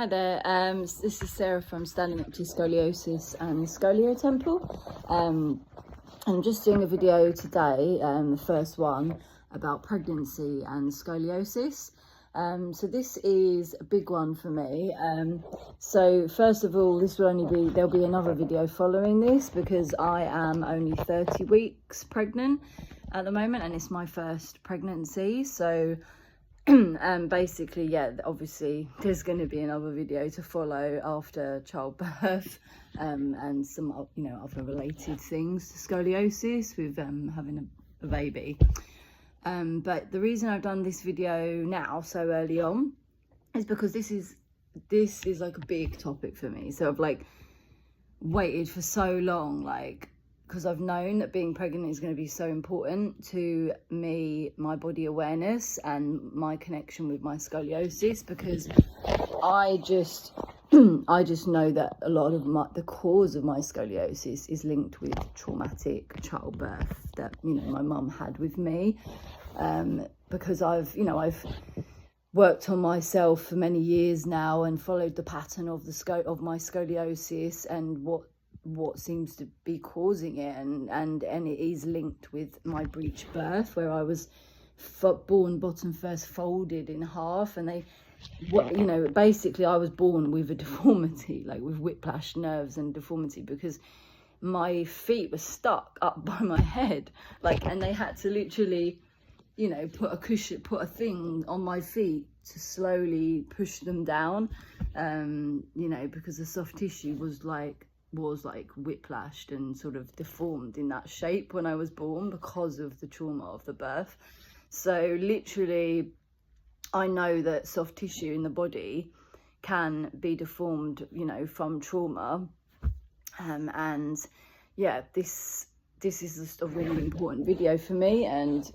Hi there, this is Sarah from Standing Up to Scoliosis and Scolio Temple. I'm just doing a video today, the first one, about pregnancy and scoliosis. So this is a big one for me. So first of all, there'll be another video following this because I am only 30 weeks pregnant at the moment and it's my first pregnancy. So basically, yeah, obviously there's going to be another video to follow after childbirth, and some other related things to scoliosis with having a baby. But the reason I've done this video now so early on is because this is like a big topic for me. So I've like waited for so long, because I've known that being pregnant is going to be so important to me, my body awareness and my connection with my scoliosis, because I just know that a lot of the cause of my scoliosis is linked with traumatic childbirth that my mum had with me, because I've worked on myself for many years now and followed the pattern of my scoliosis and what seems to be causing it, and it is linked with my breech birth, where I was born bottom first folded in half, and basically I was born with a deformity, like with whiplash nerves and deformity, because my feet were stuck up by my head, and they had to literally put a thing on my feet to slowly push them down, because the soft tissue was whiplashed and sort of deformed in that shape when I was born because of the trauma of the birth. So literally I know that soft tissue in the body can be deformed from trauma, and yeah, this is just a really important video for me. And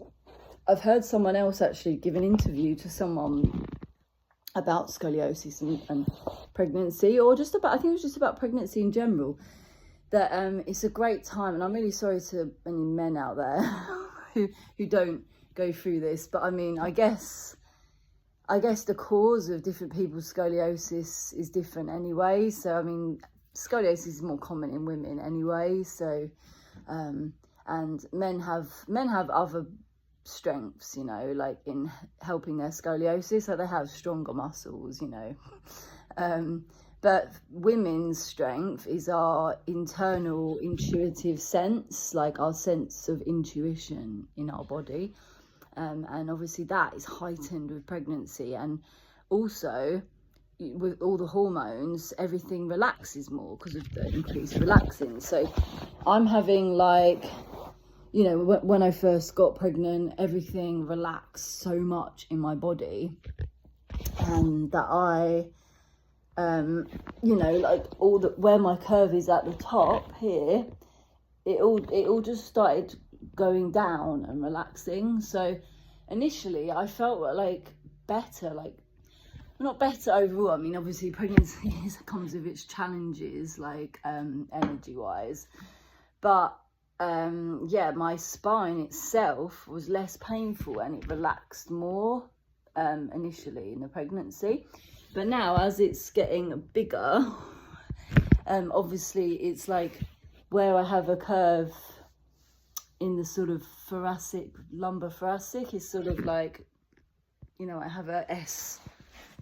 I've heard someone else actually give an interview to someone about scoliosis and pregnancy, or I think it was just about pregnancy in general, that it's a great time. And I'm really sorry to any men out there who don't go through this, but I mean, I guess the cause of different people's scoliosis is different anyway. So I mean, scoliosis is more common in women anyway, so and men have other strengths, like in helping their scoliosis, so they have stronger muscles, but women's strength is our internal intuitive sense, like our sense of intuition in our body, and obviously that is heightened with pregnancy, and also with all the hormones everything relaxes more because of the increased relaxing. So I'm having when I first got pregnant, everything relaxed so much in my body, and that I, where my curve is at the top here, it all just started going down and relaxing. So initially I felt better, not better overall. I mean, obviously pregnancy comes with its challenges, energy wise, but my spine itself was less painful and it relaxed more initially in the pregnancy. But now, as it's getting bigger, obviously it's where I have a curve in the sort of lumbar thoracic is sort of I have a S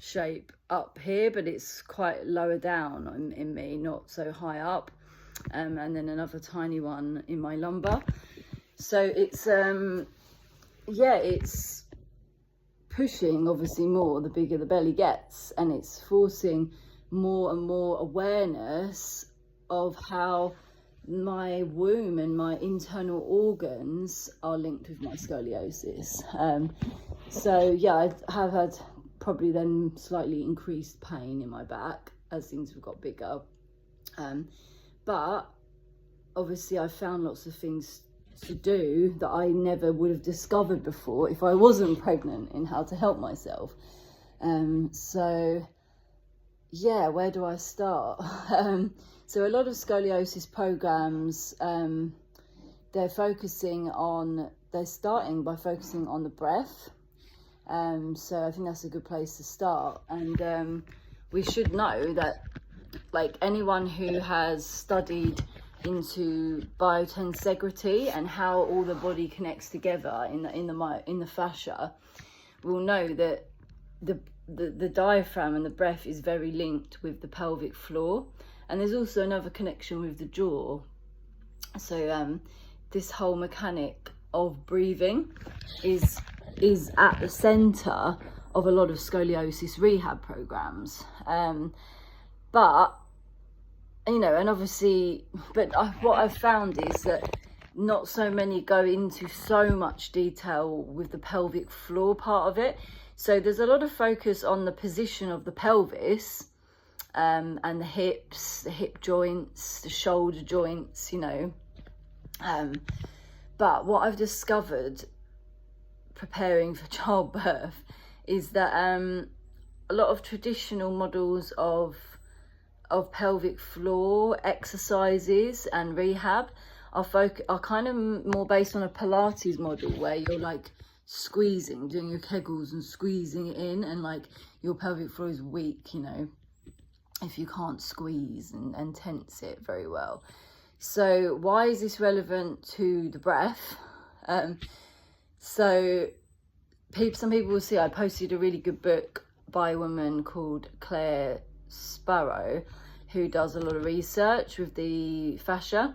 shape up here, but it's quite lower down in me, not so high up. And then another tiny one in my lumbar. So it's it's pushing obviously more the bigger the belly gets, and it's forcing more and more awareness of how my womb and my internal organs are linked with my scoliosis. So yeah, I have had probably then slightly increased pain in my back as things have got bigger. But obviously I found lots of things to do that I never would have discovered before if I wasn't pregnant, in how to help myself. So yeah, where do I start? So a lot of scoliosis programs, they're starting by focusing on the breath. So I think that's a good place to start. And we should know that, like, anyone who has studied into biotensegrity and how all the body connects together in the fascia will know that the diaphragm and the breath is very linked with the pelvic floor, and there's also another connection with the jaw. So this whole mechanic of breathing is at the center of a lot of scoliosis rehab programs. But you know, and obviously, what I've found is that not so many go into so much detail with the pelvic floor part of it. So there's a lot of focus on the position of the pelvis, and the hips, the hip joints, the shoulder joints, you know. But what I've discovered preparing for childbirth is that a lot of traditional models of pelvic floor exercises and rehab are kind of more based on a Pilates model, where you're like squeezing, doing your kegels and squeezing it in, and like your pelvic floor is weak, you know, if you can't squeeze and tense it very well. So why is this relevant to the breath? So some people will see I posted a really good book by a woman called Claire Sparrow, who does a lot of research with the fascia,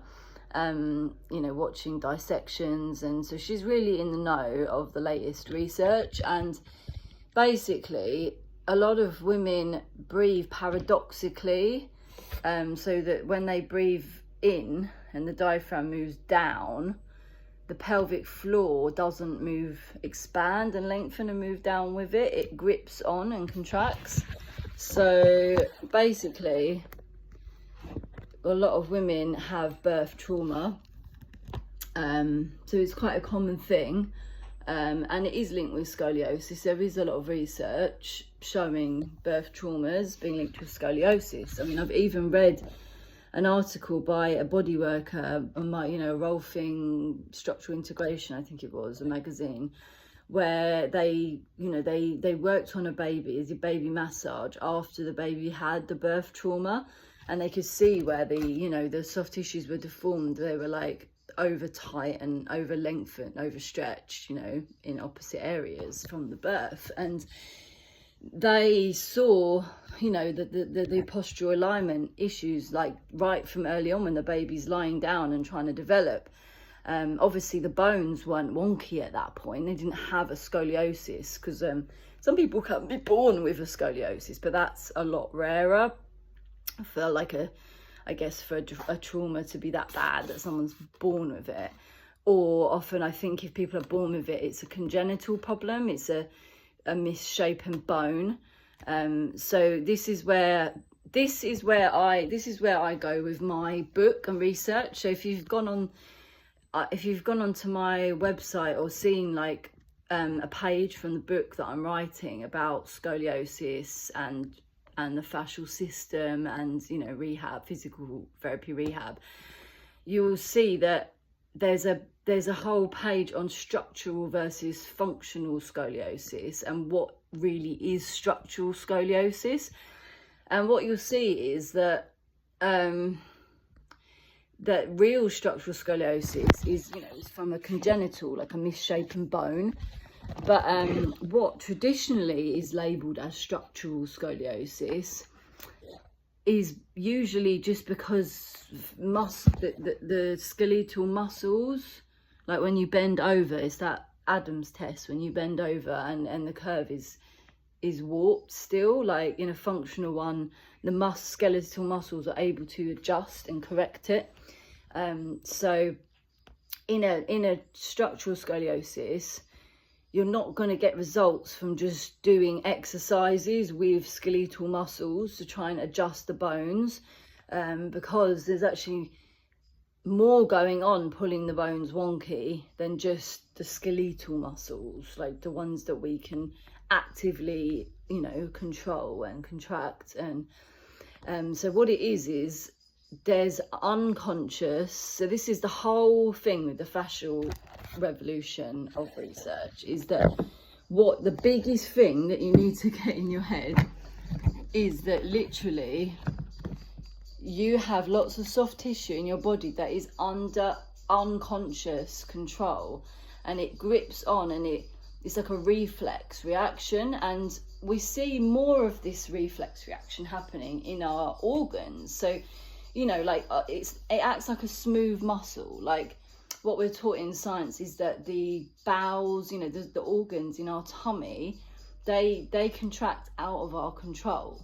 you know, watching dissections, and so she's really in the know of the latest research. And basically a lot of women breathe paradoxically, so that when they breathe in and the diaphragm moves down, the pelvic floor doesn't expand and lengthen and move down with it. It grips on and contracts. So basically, a lot of women have birth trauma, so it's quite a common thing, and it is linked with scoliosis. There is a lot of research showing birth traumas being linked with scoliosis. I mean, I've even read an article by a body worker on my, you know, Rolfing Structural Integration, I think it was, a magazine, where they worked on a baby, as a baby massage after the baby had the birth trauma, and they could see where the soft tissues were deformed. They were like over tight and over lengthened, overstretched, you know, in opposite areas from the birth. And they saw, you know, the postural alignment issues, like right from early on when the baby's lying down and trying to develop. Obviously the bones weren't wonky at that point. They didn't have a scoliosis, because some people can be born with a scoliosis, but that's a lot rarer for like I guess for a trauma to be that bad that someone's born with it. Or often I think if people are born with it, it's a congenital problem. It's a misshapen bone. So this is where I go with my book and research. So if you've gone onto my website or seen like a page from the book that I'm writing about scoliosis and the fascial system and, you know, rehab, physical therapy rehab, you will see that there's a whole page on structural versus functional scoliosis and what really is structural scoliosis. And what you'll see is that that real structural scoliosis is, you know, is from a congenital, like a misshapen bone. But what traditionally is labelled as structural scoliosis is usually just because the skeletal muscles, like when you bend over, it's that Adam's test, when you bend over and the curve is warped still. Like in a functional one, the skeletal muscles are able to adjust and correct it. So in a structural scoliosis, you're not going to get results from just doing exercises with skeletal muscles to try and adjust the bones, because there's actually more going on pulling the bones wonky than just the skeletal muscles, like the ones that we can actively, you know, control and contract. And so what it is there's unconscious, so this is the whole thing with the fascial revolution of research, is that what the biggest thing that you need to get in your head is that literally you have lots of soft tissue in your body that is under unconscious control, and it grips on, and it's like a reflex reaction, and we see more of this reflex reaction happening in our organs. So, you know, like it acts like a smooth muscle. Like what we're taught in science is that the bowels, you know, the organs in our tummy, they contract out of our control.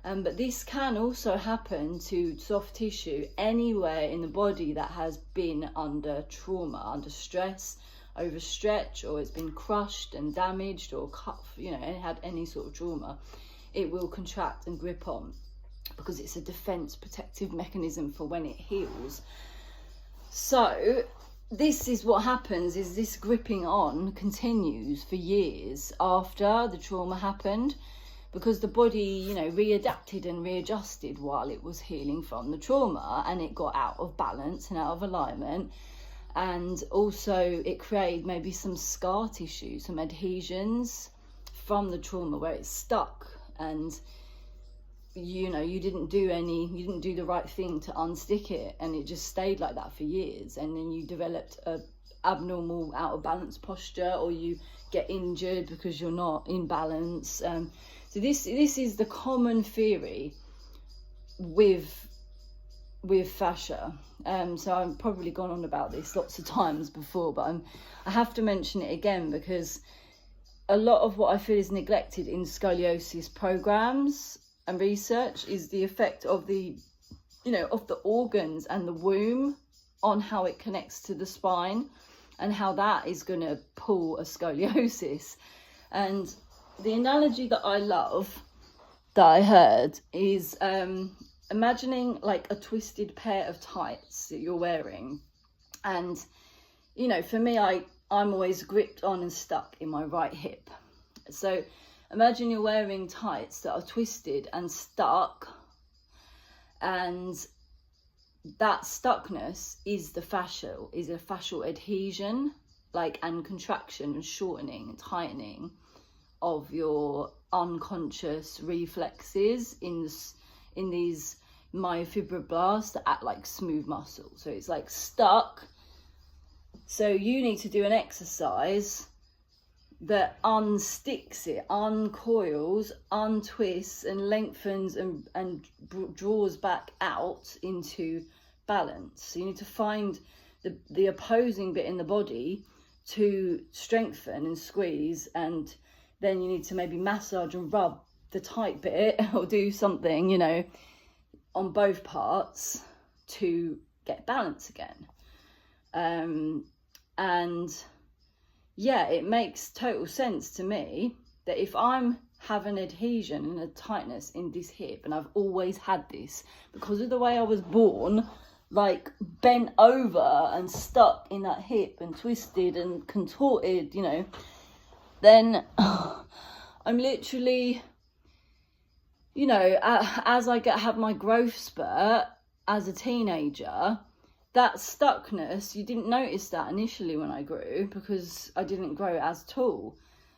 But this can also happen to soft tissue anywhere in the body that has been under trauma, under stress, overstretch, or it's been crushed and damaged or cut, you know, and had any sort of trauma. It will contract and grip on, because it's a defense protective mechanism for when it heals. So this is what happens, is this gripping on continues for years after the trauma happened, because the body, you know, readapted and readjusted while it was healing from the trauma, and it got out of balance and out of alignment. And also it created maybe some scar tissue, some adhesions from the trauma where it's stuck, and you know, you didn't do the right thing to unstick it, and it just stayed like that for years. And then you developed a abnormal, out of balance posture, or you get injured because you're not in balance. So this is the common theory with fascia. So I've probably gone on about this lots of times before, but I have to mention it again, because a lot of what I feel is neglected in scoliosis programs and research is the effect of the organs and the womb on how it connects to the spine, and how that is going to pull a scoliosis. And the analogy that I love, that I heard, is imagining like a twisted pair of tights that you're wearing. And, you know, for me, I'm always gripped on and stuck in my right hip. So imagine you're wearing tights that are twisted and stuck, and that stuckness is a fascial adhesion, like, and contraction and shortening and tightening of your unconscious reflexes in these myofibroblasts that act like smooth muscle. So it's like stuck. So you need to do an exercise that unsticks it, uncoils, untwists, and lengthens and draws back out into balance. So you need to find the opposing bit in the body to strengthen and squeeze, and then you need to maybe massage and rub the tight bit or do something, you know, on both parts to get balance again. And yeah, it makes total sense to me that if I'm having adhesion and a tightness in this hip, and I've always had this because of the way I was born, like bent over and stuck in that hip and twisted and contorted, you know, then I'm literally, you know, as I have my growth spurt as a teenager, that stuckness, you didn't notice that initially when I grew, because I didn't grow as tall.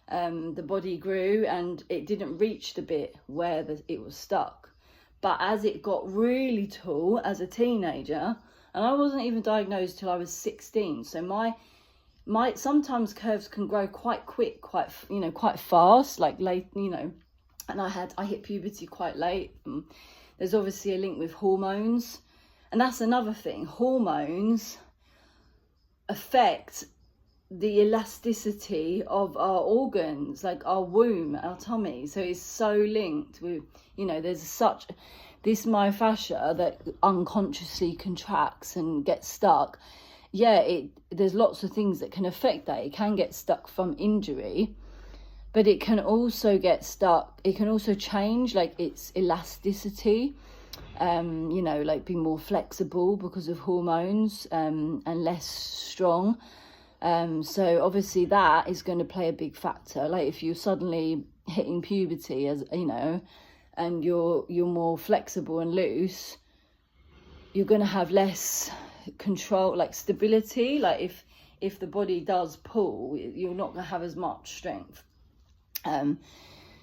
The body grew and it didn't reach the bit where it was stuck. But as it got really tall as a teenager, and I wasn't even diagnosed till I was 16, so my sometimes curves can grow quite quick, quite fast, like late, you know, and I hit puberty quite late. There's obviously a link with hormones. And that's another thing. Hormones affect the elasticity of our organs, like our womb, our tummy. So it's so linked with, you know, there's this myofascia that unconsciously contracts and gets stuck. Yeah, there's lots of things that can affect that. It can get stuck from injury, but it can also get stuck. It can also change, like, its elasticity. You know, like be more flexible because of hormones, and less strong. So obviously that is going to play a big factor. Like if you're suddenly hitting puberty, as you know, and you're more flexible and loose, you're going to have less control, like stability. Like if the body does pull, you're not going to have as much strength.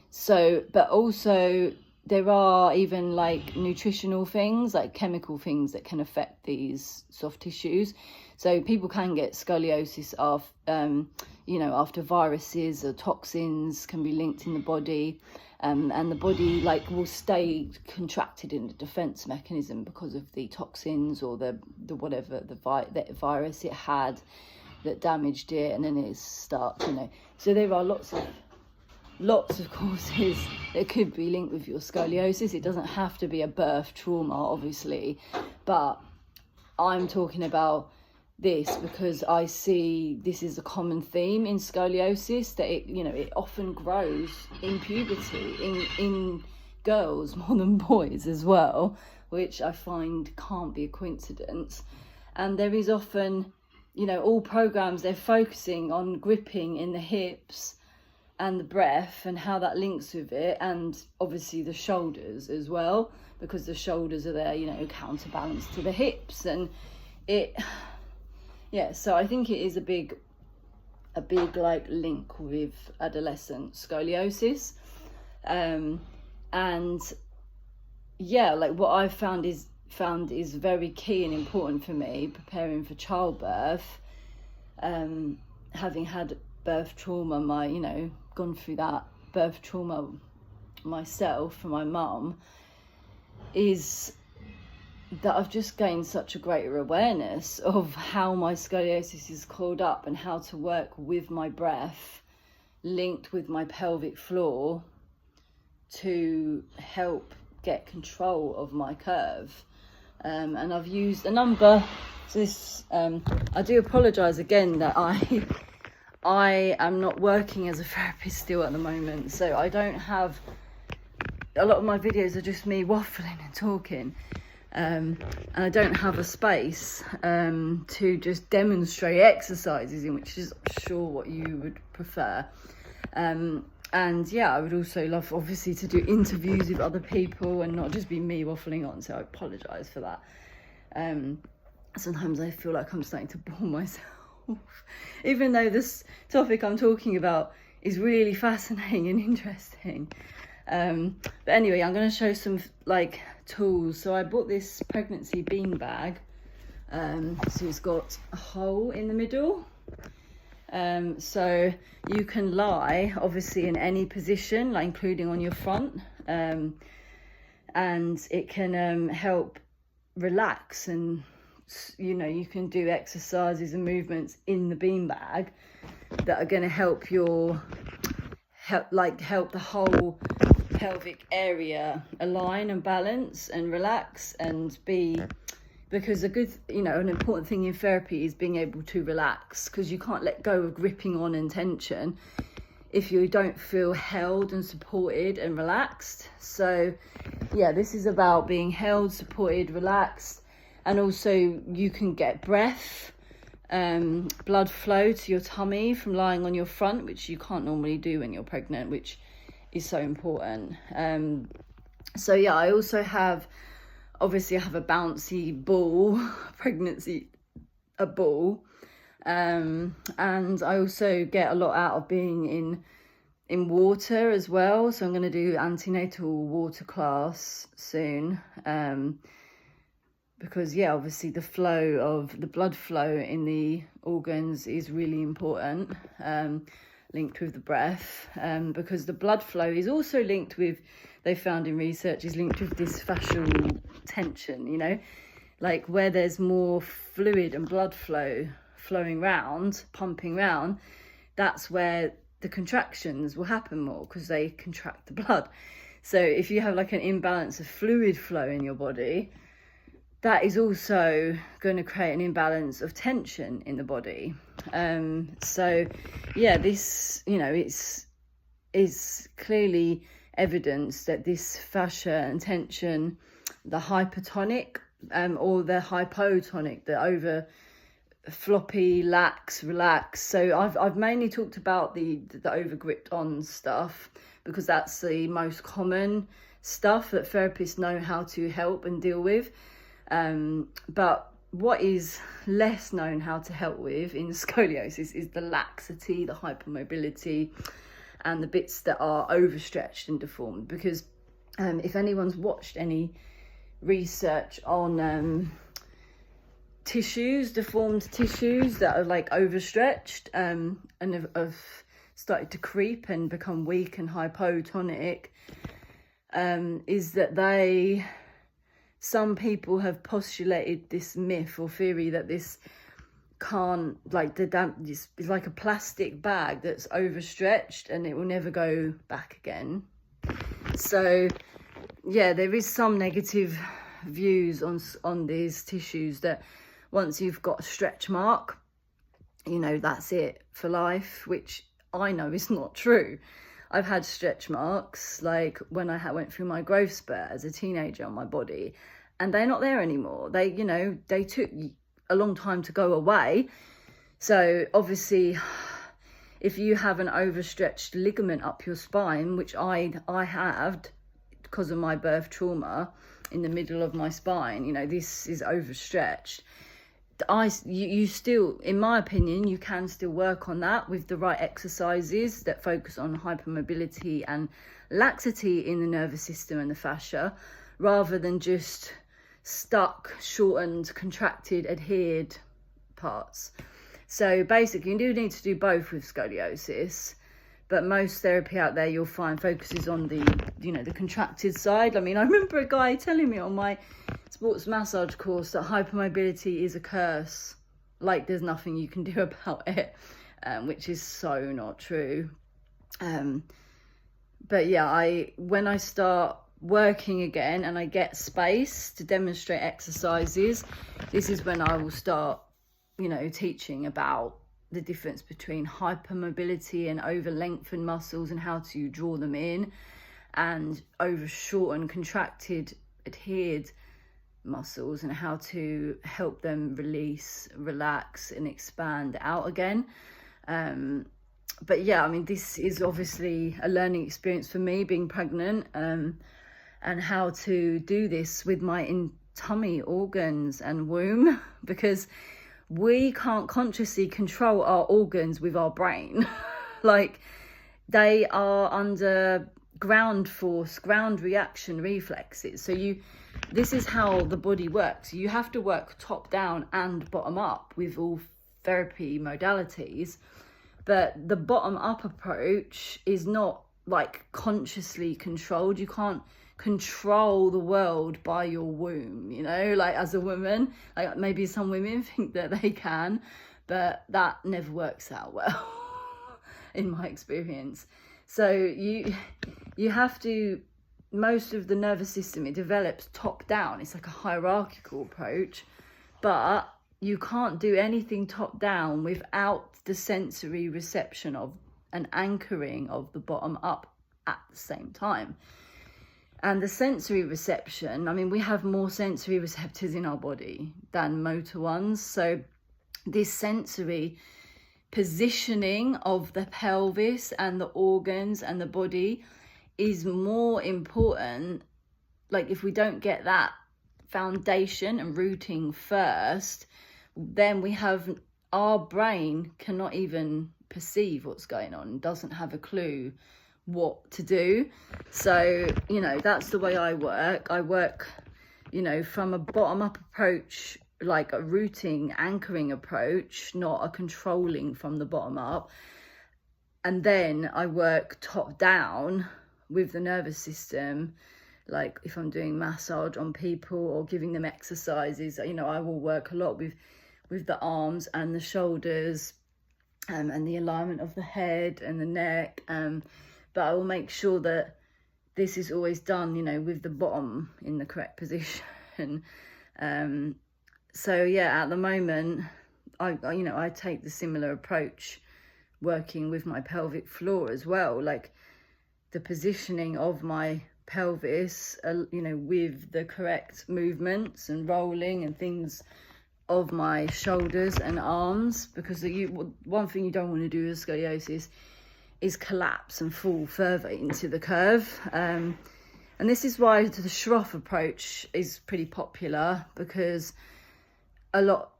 So, but also, there are even like nutritional things, like chemical things that can affect these soft tissues. So people can get scoliosis after viruses or toxins can be linked in the body, and the body like will stay contracted in the defense mechanism because of the toxins or the virus it had that damaged it, and then it starts, So there are lots of causes that could be linked with your scoliosis. It doesn't have to be a birth trauma, obviously, but I'm talking about this because I see this is a common theme in scoliosis, that it often grows in puberty in girls more than boys as well, which I find can't be a coincidence. And there is often, all programs, they're focusing on gripping in the hips and the breath and how that links with it, and obviously the shoulders as well, because the shoulders are there, counterbalance to the hips, and so I think it is a big like link with adolescent scoliosis, and like what I've found is very key and important for me preparing for childbirth, having had birth trauma, gone through that birth trauma myself from my mum, is that I've just gained such a greater awareness of how my scoliosis is coiled up and how to work with my breath linked with my pelvic floor to help get control of my curve. And I've used a number. So this, I do apologise again that I am not working as a therapist still at the moment, so I don't have, a lot of my videos are just me waffling and talking, and I don't have a space to just demonstrate exercises in, which is I'm sure what you would prefer. And I would also love obviously to do interviews with other people and not just be me waffling on, so I apologise for that. Sometimes I feel like I'm starting to bore myself, even though this topic I'm talking about is really fascinating and interesting. But anyway, I'm going to show some like tools. So I bought this pregnancy bean bag. So it's got a hole in the middle. So you can lie obviously in any position, like including on your front, and it can help relax, and you can do exercises and movements in the beanbag that are going to help help the whole pelvic area align and balance and relax and be, because an important thing in therapy is being able to relax, because you can't let go of gripping on and tension if you don't feel held and supported and relaxed. So this is about being held, supported, relaxed. And also you can get breath, blood flow to your tummy from lying on your front, which you can't normally do when you're pregnant, which is so important. I also have, obviously I have a bouncy ball, a ball. And I also get a lot out of being in water as well. So I'm going to do antenatal water class soon. Because obviously the blood flow in the organs is really important, linked with the breath, because the blood flow is also linked with, they found in research, is linked with this fascial tension, like where there's more fluid and blood flowing round, pumping round, that's where the contractions will happen more, because they contract the blood. So if you have like an imbalance of fluid flow in your body, that is also going to create an imbalance of tension in the body. This, is clearly evidence that this fascia and tension, the hypertonic or the hypotonic, the over floppy, lax, relax. So I've mainly talked about the over gripped on stuff, because that's the most common stuff that therapists know how to help and deal with. But what is less known how to help with in scoliosis is the laxity, the hypermobility, and the bits that are overstretched and deformed. Because If anyone's watched any research on tissues, deformed tissues that are like overstretched and have started to creep and become weak and hypotonic, is that some people have postulated this myth or theory that this can't, like, it's like a plastic bag that's overstretched and it will never go back again. So yeah, there is some negative views on these tissues, that once you've got a stretch mark, you know, that's it for life, which I know is not true. I've had stretch marks, like when I went through my growth spurt as a teenager on my body, and they're not there anymore. They, you know, they took a long time to go away. So obviously, if you have an overstretched ligament up your spine, which I have because of my birth trauma in the middle of my spine, you know, this is overstretched. You still, in my opinion, you can still work on that with the right exercises that focus on hypermobility and laxity in the nervous system and the fascia, rather than just stuck, shortened, contracted, adhered parts. So basically, you do need to do both with scoliosis, but most therapy out there you'll find focuses on the, you know, the contracted side. I mean, I remember a guy telling me on my sports massage course that hypermobility is a curse, like there's nothing you can do about it, which is so not true. But yeah, when I start working again and I get space to demonstrate exercises, this is when I will start, you know, teaching about the difference between hypermobility and over lengthened muscles and how to draw them in, and over shortened, contracted, adhered muscles and how to help them release, relax and expand out again. But yeah, I mean, this is obviously a learning experience for me, being pregnant, and how to do this with my tummy organs and womb, because we can't consciously control our organs with our brain. Like, they are under ground force, ground reaction reflexes. So this is how the body works. You have to work top down and bottom up with all therapy modalities, but the bottom up approach is not like consciously controlled. You can't control the world by your womb, you know, like as a woman. Like, maybe some women think that they can, but that never works out well in my experience. So you have to, most of the nervous system, it develops top down. It's like a hierarchical approach, but you can't do anything top down without the sensory reception of an anchoring of the bottom up at the same time. And the sensory reception, I mean, we have more sensory receptors in our body than motor ones. So this sensory positioning of the pelvis and the organs and the body is more important. Like, if we don't get that foundation and rooting first, then our brain cannot even perceive what's going on, doesn't have a clue what to do. So, you know, that's the way I work, you know, from a bottom up approach, like a rooting, anchoring approach, not a controlling from the bottom up. And then I work top down with the nervous system. Like, if I'm doing massage on people or giving them exercises, you know, I will work a lot with the arms and the shoulders, and the alignment of the head and the neck, but I will make sure that this is always done, you know, with the bottom in the correct position. So yeah, at the moment, I take the similar approach working with my pelvic floor as well, like the positioning of my pelvis, you know, with the correct movements and rolling and things of my shoulders and arms, because one thing you don't want to do with scoliosis is collapse and fall further into the curve. And this is why the Schroff approach is pretty popular, because a lot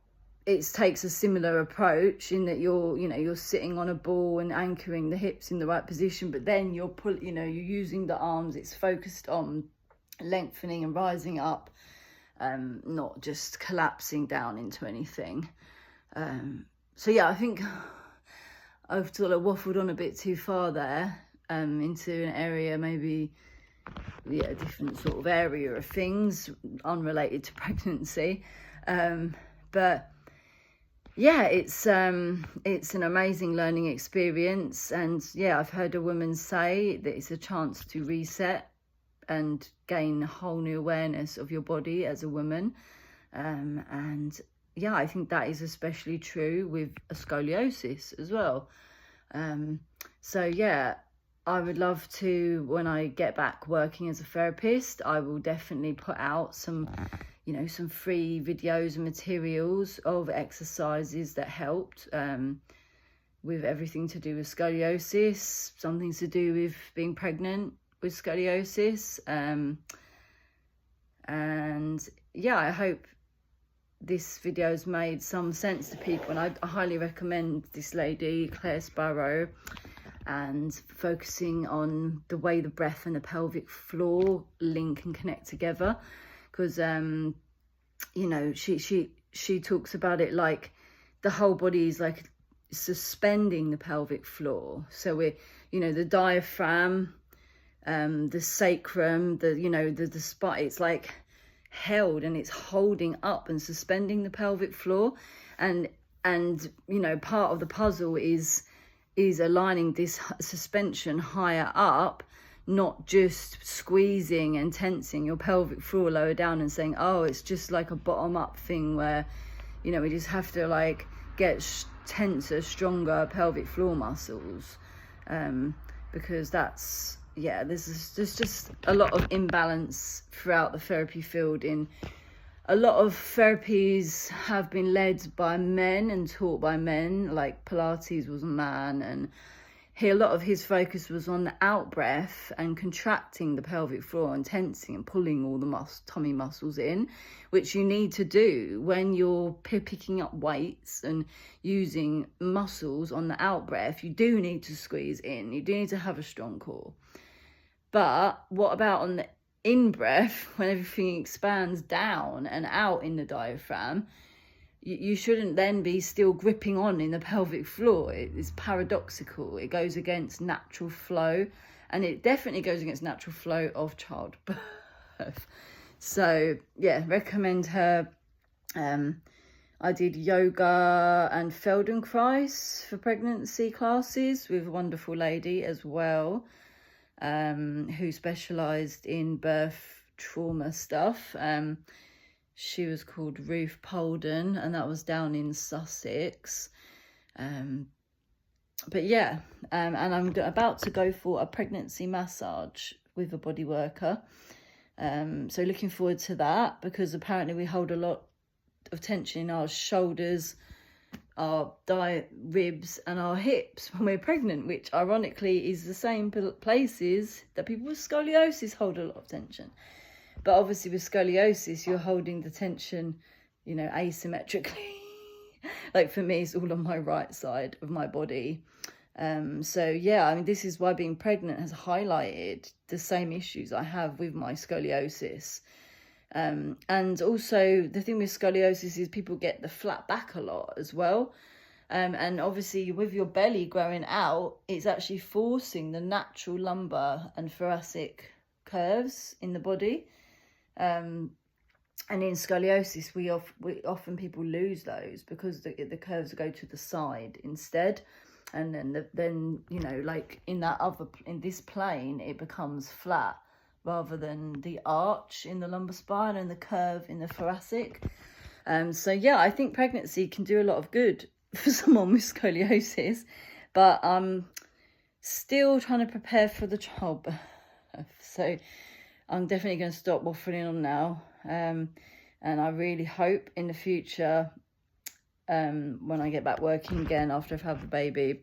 it takes a similar approach in that you're sitting on a ball and anchoring the hips in the right position, but then you're you're using the arms. It's focused on lengthening and rising up, not just collapsing down into anything. So yeah, I think I've sort of waffled on a bit too far there, into an area, maybe, yeah, a different sort of area of things unrelated to pregnancy. But yeah, it's an amazing learning experience. And yeah, I've heard a woman say that it's a chance to reset and gain a whole new awareness of your body as a woman. And yeah, I think that is especially true with a scoliosis as well. So yeah, I would love to, when I get back working as a therapist, I will definitely put out some free videos and materials of exercises that helped, with everything to do with scoliosis, something to do with being pregnant with scoliosis. And yeah, I hope this video has made some sense to people, and I highly recommend this lady, Claire Sparrow, and focusing on the way the breath and the pelvic floor link and connect together, because she talks about it like the whole body is like suspending the pelvic floor. So we're, the diaphragm, the sacrum, the spine, it's like held, and it's holding up and suspending the pelvic floor, and part of the puzzle is aligning this suspension higher up, not just squeezing and tensing your pelvic floor lower down and saying, oh, it's just like a bottom up thing where we just have to like get tenser, stronger pelvic floor muscles, because that's, yeah, there's just a lot of imbalance throughout the therapy field. In a lot of therapies have been led by men and taught by men, like Pilates was a man, and a lot of his focus was on the out breath and contracting the pelvic floor and tensing and pulling all the tummy muscles in, which you need to do when you're picking up weights and using muscles on the out breath. You do need to squeeze in, you do need to have a strong core. But what about on the in breath, when everything expands down and out in the diaphragm? You shouldn't then be still gripping on in the pelvic floor. It is paradoxical. It goes against natural flow, and it definitely goes against natural flow of childbirth. So yeah, recommend her. I did yoga and Feldenkrais for pregnancy classes with a wonderful lady as well, who specialised in birth trauma stuff. She was called Ruth Polden, and that was down in Sussex. But yeah, and I'm about to go for a pregnancy massage with a body worker. So looking forward to that, because apparently we hold a lot of tension in our shoulders, our ribs and our hips when we're pregnant, which ironically is the same places that people with scoliosis hold a lot of tension. But obviously with scoliosis, you're holding the tension, asymmetrically. Like for me, it's all on my right side of my body. So yeah, I mean, this is why being pregnant has highlighted the same issues I have with my scoliosis. And also the thing with scoliosis is people get the flat back a lot as well. And obviously with your belly growing out, it's actually forcing the natural lumbar and thoracic curves in the body. And in scoliosis, we often people lose those because the curves go to the side instead, and then like in this plane, it becomes flat rather than the arch in the lumbar spine and the curve in the thoracic. So yeah, I think pregnancy can do a lot of good for someone with scoliosis, but I'm still trying to prepare for the childbirth. So I'm definitely going to stop waffling on now. And I really hope in the future, when I get back working again after I've had the baby,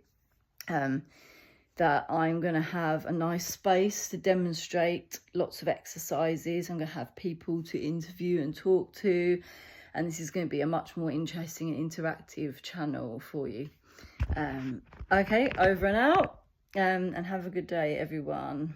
that I'm going to have a nice space to demonstrate lots of exercises. I'm going to have people to interview and talk to. and this is going to be a much more interesting and interactive channel for you. Okay, over and out, and have a good day, everyone.